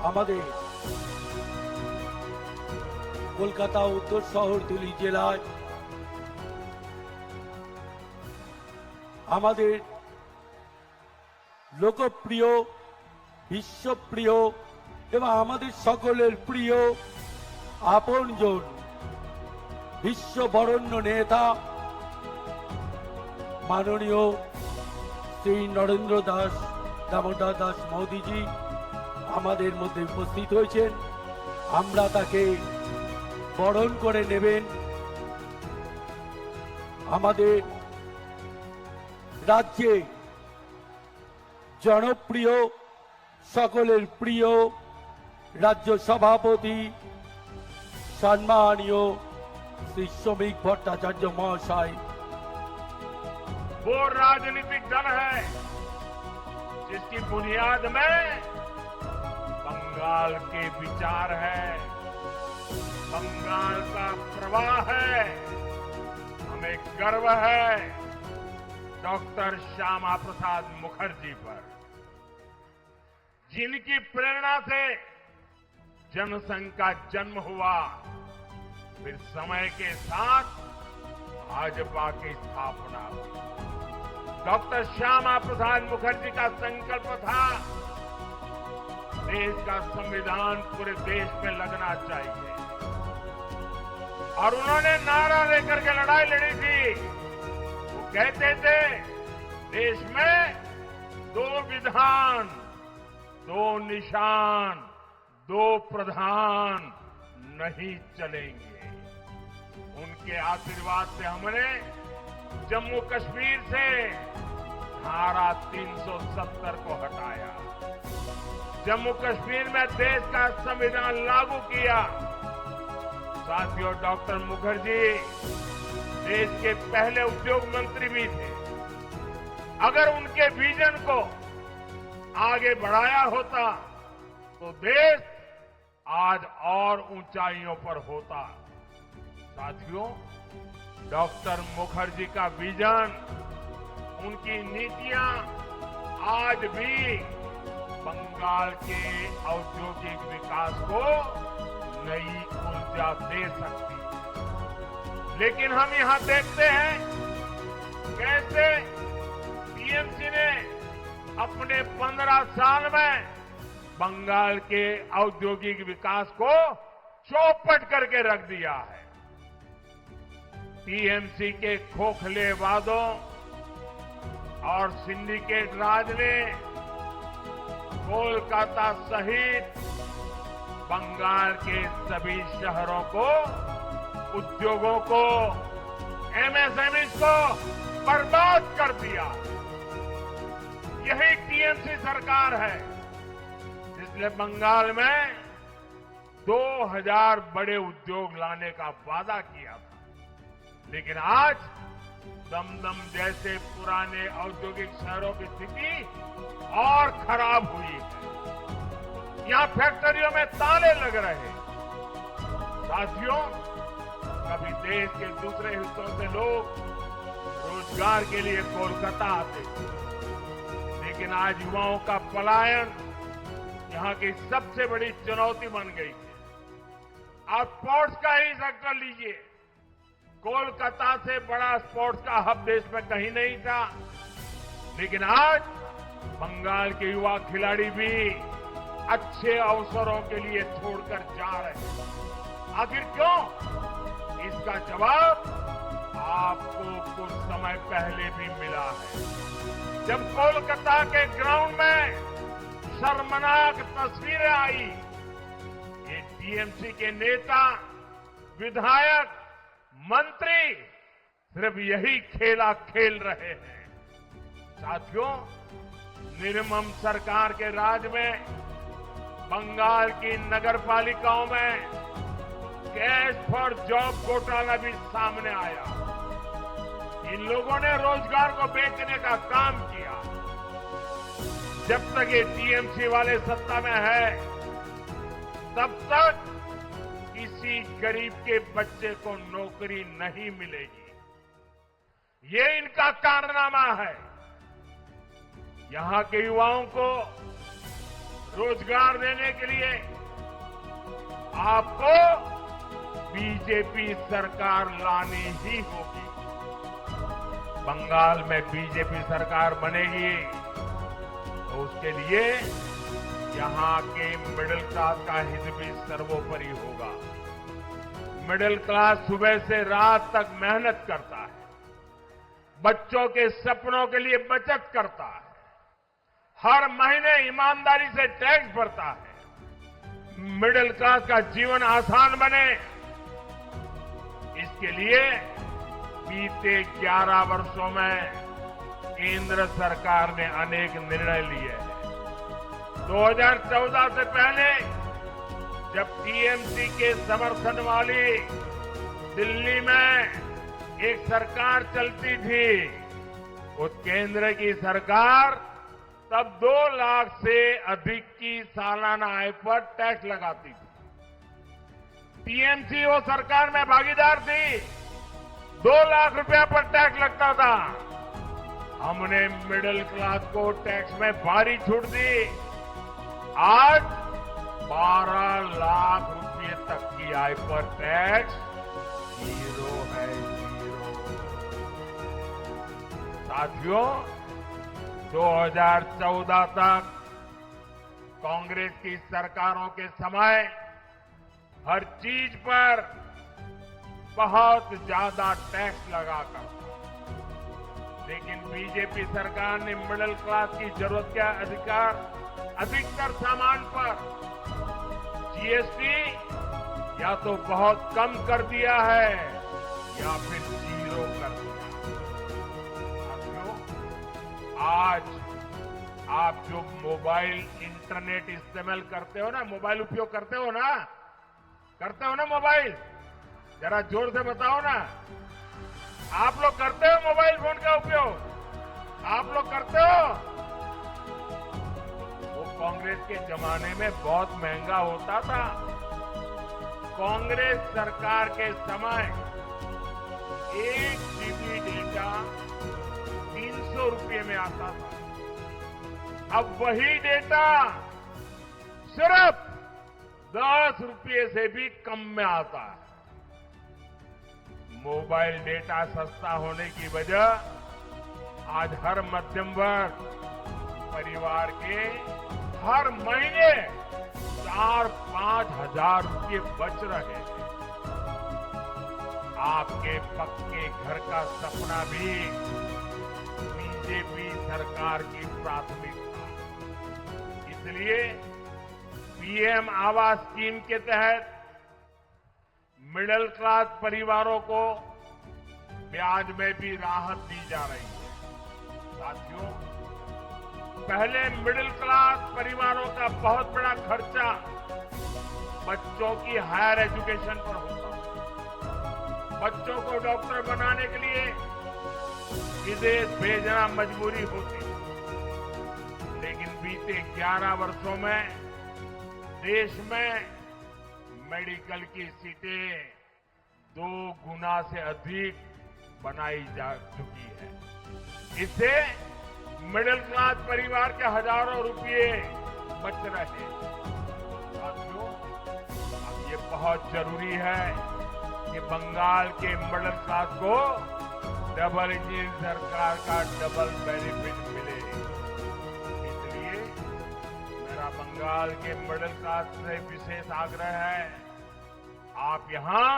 আমাদের কলকাতা উত্তর শহরতলি জেলায় আমাদের লোকপ্রিয়, বিশ্বপ্রিয় এবং আমাদের সকলের প্রিয় আপনজন বিশ্ববরেণ্য নেতা মাননীয় শ্রী নরেন্দ্র দাস দামোদর দাস মোদীজি আমাদের মধ্যে উপস্থিত হয়েছেন। আমরা তাকে বরণ করে নেবেন। আমাদের রাজ্যে জনপ্রিয়, সকলের প্রিয় রাজ্য সভাপতি সম্মানীয় श्री श्रमिक भट्टाचार्य महाशय। वो राजनीतिक दल है जिसकी बुनियाद में बंगाल के विचार है, बंगाल का प्रवाह है। हमें गर्व है डॉक्टर श्यामा प्रसाद मुखर्जी पर, जिनकी प्रेरणा से जनसंघ का जन्म हुआ, फिर समय के साथ भाजपा की स्थापना हुई। डॉक्टर श्यामा प्रसाद मुखर्जी का संकल्प था देश का संविधान पूरे देश में लगना चाहिए, और उन्होंने नारा लेकर के लड़ाई लड़ी थी। वो कहते थे देश में दो विधान, दो निशान, दो प्रधान नहीं चलेंगे। उनके आशीर्वाद से हमने जम्मू कश्मीर से धारा 370 को हटाया, जम्मू कश्मीर में देश का संविधान लागू किया। साथियों, डॉक्टर मुखर्जी देश के पहले उद्योग मंत्री भी थे। अगर उनके विजन को आगे बढ़ाया होता तो देश आज और ऊंचाइयों पर होता। साथियों, डॉक्टर मुखर्जी का विजन, उनकी नीतियां आज भी बंगाल के औद्योगिक विकास को नई ऊर्जा दे सकती है। लेकिन हम यहां देखते हैं कैसे टीएमसी ने अपने 15 साल में बंगाल के औद्योगिक विकास को चौपट करके रख दिया है। टीएमसी के खोखले वादों और सिंडिकेट राज ने कोलकाता सहित बंगाल के सभी शहरों को, उद्योगों को, एमएसएमई को बर्बाद कर दिया। यही टीएमसी सरकार है जिसने बंगाल में 2000 बड़े उद्योग लाने का वादा किया था। लेकिन आज दमदम जैसे पुराने औद्योगिक शहरों की स्थिति और खराब हुई है। यहां फैक्ट्रियों में ताले लग रहे हैं। साथियों, कभी देश के दूसरे हिस्सों से लोग रोजगार के लिए कोलकाता आते थे, लेकिन आज युवाओं का पलायन यहां की सबसे बड़ी चुनौती बन गई है। आप स्पोर्ट्स का ही सेक्टर लीजिए, कोलकाता से बड़ा स्पोर्ट्स का हब देश में कहीं नहीं था, लेकिन आज बंगाल के युवा खिलाड़ी भी अच्छे अवसरों के लिए छोड़कर जा रहे हैं। आखिर क्यों? इसका जवाब आपको कुछ समय पहले भी मिला है, जब कोलकाता के ग्राउंड में शर्मनाक तस्वीरें आई। ये टीएमसी के नेता, विधायक, मंत्री सिर्फ यही खेला खेल रहे हैं। साथियों, निर्मम सरकार के राज में बंगाल की नगरपालिकाओं में कैश फॉर जॉब घोटाला भी सामने आया। इन लोगों ने रोजगार को बेचने का काम किया। जब तक ये टीएमसी वाले सत्ता में है, तब तक किसी गरीब के बच्चे को नौकरी नहीं मिलेगी। ये इनका कारनामा है। यहां के युवाओं को रोजगार देने के लिए आपको बीजेपी सरकार लानी ही होगी। बंगाल में बीजेपी सरकार बनेगी तो उसके लिए यहां के मिडिल क्लास का हित भी सर्वोपरि होगा। मिडिल क्लास सुबह से रात तक मेहनत करता है, बच्चों के सपनों के लिए बचत करता है, हर महीने ईमानदारी से टैक्स भरता है। मिडिल क्लास का जीवन आसान बने, इसके लिए बीते 11 वर्षों में केंद्र सरकार ने अनेक निर्णय लिए हैं। 2014 से पहले जब टीएमसी के समर्थन वाली दिल्ली में एक सरकार चलती थी, उस केंद्र की सरकार तब 2 लाख से अधिक की सालाना आय पर टैक्स लगाती थी। टीएमसी वो सरकार में भागीदार थी, 2 लाख रुपया पर टैक्स लगता था। हमने मिडिल क्लास को टैक्स में भारी छूट दी। आज 12 लाख रुपए तक की आय पर टैक्स जीरो है, जीरो। साथियों, 2014 तक कांग्रेस की सरकारों के समय हर चीज पर बहुत ज्यादा टैक्स लगाकर, लेकिन बीजेपी सरकार ने मिडिल क्लास की जरूरत के अधिकतर सामान पर जीएसटी या तो बहुत कम कर दिया है या फिर जीरो कर दिया। साथियों, आज आप जो मोबाइल इंटरनेट इस्तेमाल करते हो ना, मोबाइल उपयोग करते हो ना मोबाइल, जरा जोर से बताओ ना। आप लोग करते हो मोबाइल फोन का उपयोग? आप लोग करते हो? वो कांग्रेस के जमाने में बहुत महंगा होता था। कांग्रेस सरकार के समय 1 GB डेटा 300 रुपये में आता था। अब वही डेटा सिर्फ 10 रुपये से भी कम में आता है। मोबाइल डेटा सस्ता होने की वजह आज हर मध्यम वर्ग परिवार के हर महीने 4-5 हजार रुपये बच रहे हैं। आपके पक्के घर का सपना भी बीजेपी सरकार की प्राथमिकता। इसलिए पीएम आवास स्कीम के तहत मिडिल क्लास परिवारों को ब्याज में भी राहत दी जा रही है। साथियों, पहले मिडिल क्लास परिवारों का बहुत बड़ा खर्चा बच्चों की हायर एजुकेशन पर होता है। बच्चों को डॉक्टर बनाने के लिए विदेश भेजना मजबूरी होती, लेकिन बीते 11 वर्षों में देश में मेडिकल की सीटें 2 गुना से अधिक बनाई जा चुकी है। इससे मिडिल क्लास परिवार के हजारों रुपये बच रहे हैं। साथियों, अब ये बहुत जरूरी है कि बंगाल के मिडिल क्लास को डबल इंजन सरकार का डबल बेनिफिट मिले। इसलिए मेरा बंगाल के मिडिल क्लास से विशेष आग्रह है, आप यहां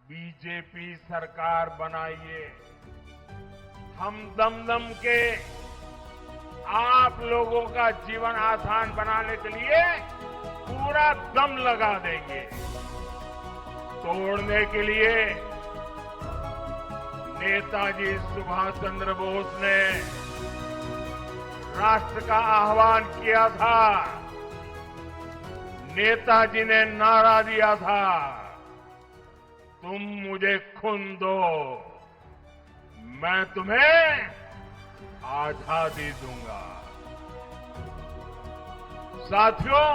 बीजेपी सरकार बनाइए। हम दम के आप लोगों का जीवन आसान बनाने के लिए पूरा दम लगा देंगे। तोड़ने के लिए नेताजी सुभाष चंद्र बोस ने राष्ट्र का आह्वान किया था। नेताजी ने नारा दिया था, तुम मुझे खून दो, मैं तुम्हें आजादी दूंगा। साथियों,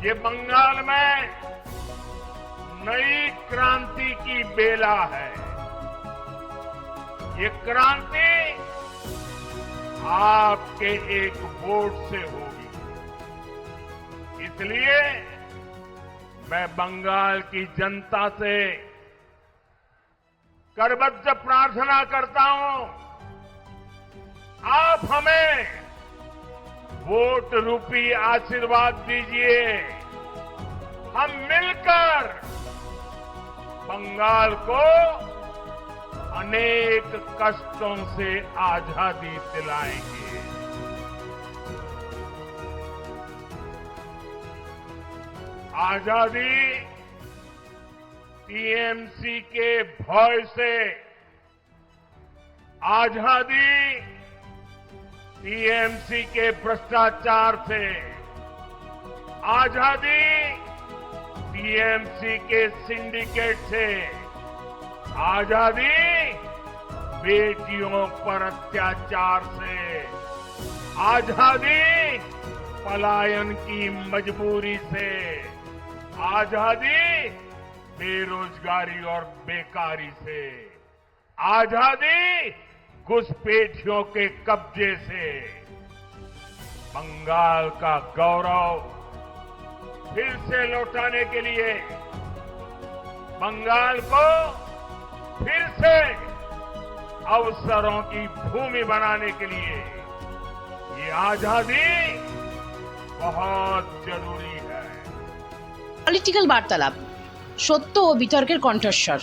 ये बंगाल में नई क्रांति की बेला है। ये क्रांति आपके एक वोट से होगी। इसलिए मैं बंगाल की जनता से करबद्ध प्रार्थना करता हूं, आप हमें वोट रूपी आशीर्वाद दीजिए। हम मिलकर बंगाल को अनेक कष्टों से आजादी दिलाएंगे। आजादी टीएमसी के भय से, आजादी टीएमसी के भ्रष्टाचार से, आजादी टीएमसी के सिंडिकेट से, आजादी बेटियों पर अत्याचार से, आजादी पलायन की मजबूरी से, आजादी बेरोजगारी और बेकारी से, आजादी घुसपैठियों के कब्जे से। बंगाल का गौरव फिर से लौटाने के लिए, बंगाल को फिर से अवसरों की भूमि बनाने के लिए ये आजादी बहुत जरूरी है। পলিটিক্যাল বার্তালাপ, সত্য ও বিতর্কের কণ্ঠস্বর।